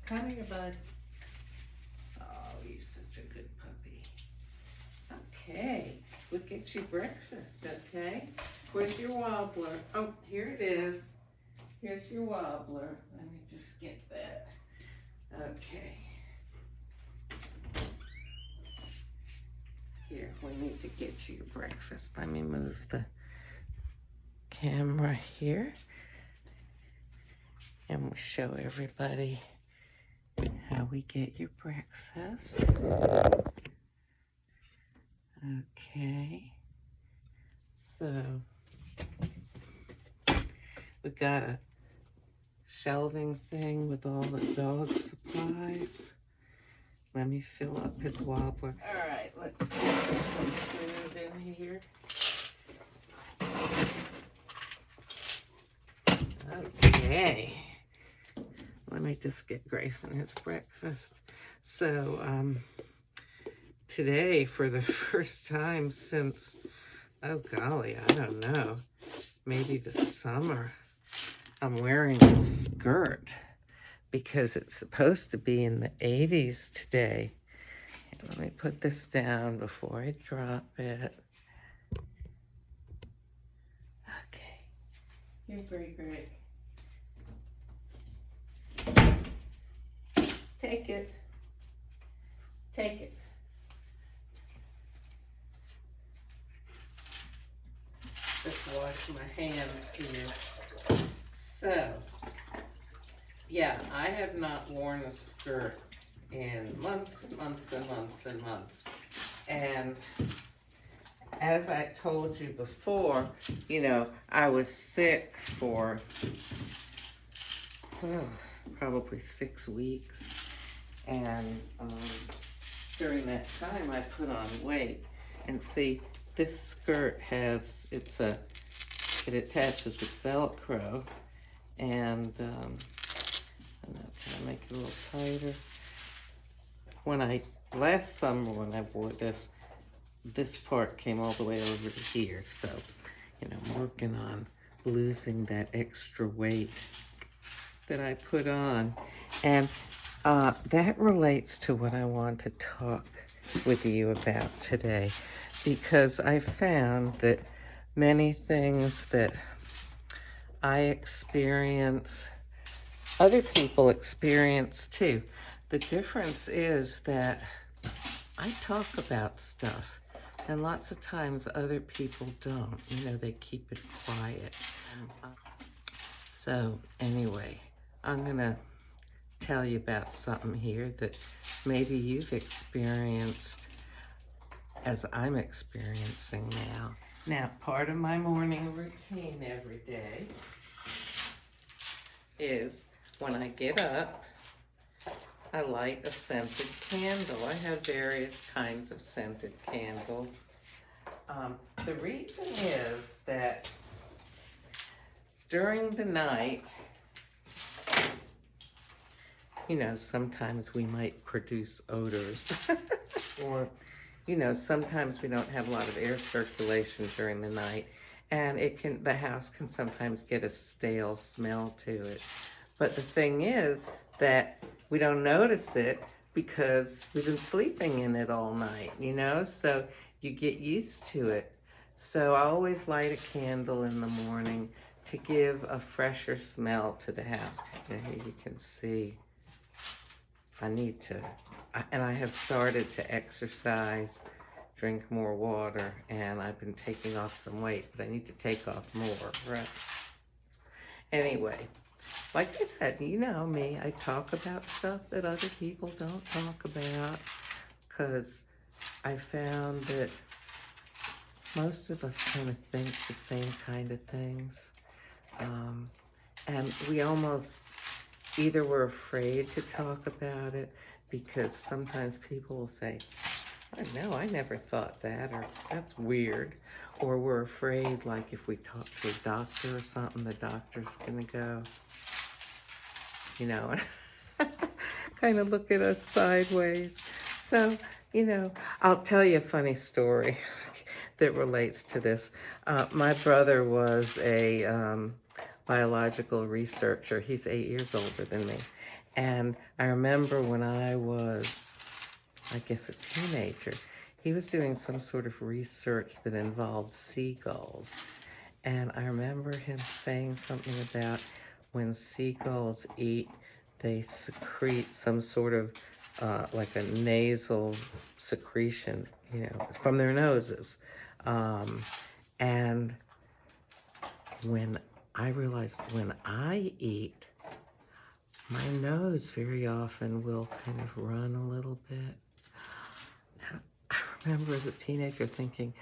Come here, bud. Oh, you're such a good puppy. Okay, we'll get you breakfast, okay? Where's your wobbler? Oh, here it is. Here's your wobbler. Let me just get that. Okay. Here, we need to get you your breakfast. Let me move the camera here. And we'll show everybody how we get your breakfast. Okay. So, we got a shelving thing with all the dog supplies. Let me fill up his wobbler. All right, let's get some food in here. Okay. Let me just get Grayson his breakfast. So, today, for the first time since, oh golly, I don't know, maybe the summer, I'm wearing a skirt because it's supposed to be in the 80s today. Let me put this down before I drop it. Okay. Here, Gray. Take it. Take it. Just wash my hands here. So, yeah, I have not worn a skirt in months and months and months and months. And as I told you before, you know, I was sick for probably 6 weeks. And during that time, I put on weight. And see, this skirt has, it attaches with Velcro. And, I don't know, can I make it a little tighter? Last summer when I wore this part came all the way over to here. So, you know, I'm working on losing that extra weight that I put on. And that relates to what I want to talk with you about today, because I found that many things that I experience, other people experience too. The difference is that I talk about stuff, and lots of times other people don't. You know, they keep it quiet. So anyway, I'm gonna tell you about something here that maybe you've experienced as I'm experiencing now. Now, part of my morning routine every day is when I get up, I light a scented candle. I have various kinds of scented candles. The reason is that during the night, you know, sometimes we might produce odors or, you know, sometimes we don't have a lot of air circulation during the night, and the house can sometimes get a stale smell to it. But the thing is that we don't notice it because we've been sleeping in it all night, you know, so you get used to it. So I always light a candle in the morning to give a fresher smell to the house. And here you can see and I have started to exercise, drink more water, and I've been taking off some weight, but I need to take off more, right? Anyway, like I said, you know me, I talk about stuff that other people don't talk about, because I found that most of us kind of think the same kind of things. And we almost, either we're afraid to talk about it because sometimes people will say, I know, I never thought that, or that's weird. Or we're afraid, like if we talk to a doctor or something, the doctor's gonna go, you know, kind of look at us sideways. So, you know, I'll tell you a funny story that relates to this. My brother was a biological researcher. He's 8 years older than me. And I remember when I was, I guess, a teenager, he was doing some sort of research that involved seagulls. And I remember him saying something about when seagulls eat, they secrete some sort of like a nasal secretion, from their noses. And when I realized when I eat, my nose very often will kind of run a little bit. And I remember as a teenager thinking,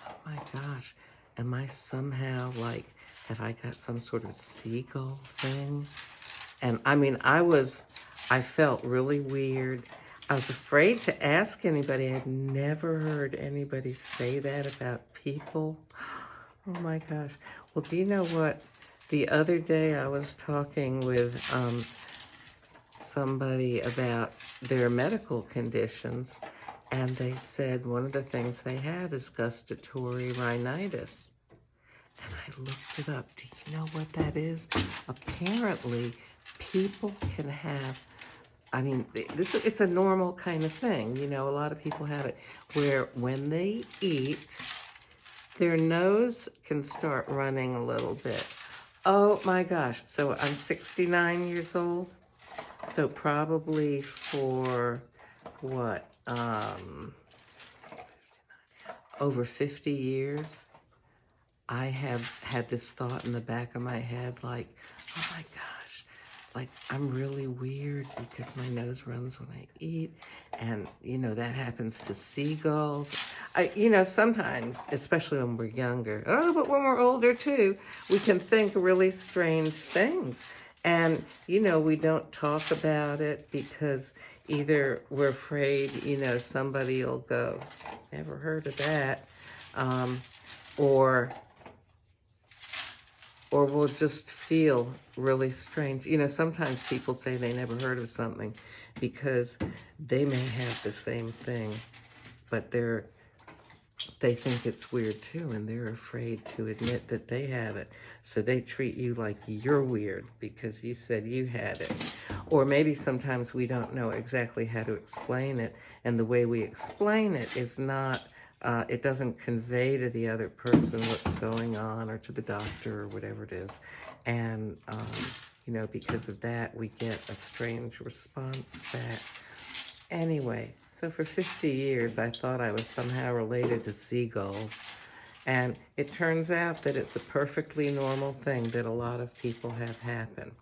oh my gosh, am I somehow like, have I got some sort of seagull thing? And I mean, I felt really weird. I was afraid to ask anybody. I'd never heard anybody say that about people. Oh my gosh. Well, do you know what? The other day I was talking with somebody about their medical conditions, and they said one of the things they have is gustatory rhinitis. And I looked it up. Do you know what that is? Apparently, people can have, I mean, it's a normal kind of thing. A lot of people have it, where when they eat, their nose can start running a little bit. Oh my gosh. So I'm 69 years old. So probably for what? Over 50 years, I have had this thought in the back of my head, like, oh my gosh, like I'm really weird because my nose runs when I eat. And, that happens to seagulls. Sometimes, especially when we're younger, but when we're older too, we can think really strange things. And, we don't talk about it because either we're afraid, somebody will go, never heard of that, or we'll just feel really strange. Sometimes people say they never heard of something because they may have the same thing, but they think it's weird too, and they're afraid to admit that they have it. So they treat you like you're weird because you said you had it. Or maybe sometimes we don't know exactly how to explain it, and the way we explain it is not, it doesn't convey to the other person what's going on, or to the doctor, or whatever it is. And, because of that, we get a strange response back. Anyway, so for 50 years, I thought I was somehow related to seagulls. And it turns out that it's a perfectly normal thing that a lot of people have happen.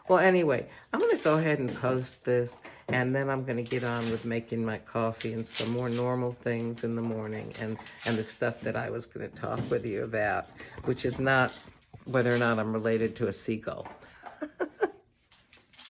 Well, anyway, I'm going to go ahead and post this, and then I'm going to get on with making my coffee and some more normal things in the morning, and the stuff that I was going to talk with you about, which is not whether or not I'm related to a seagull.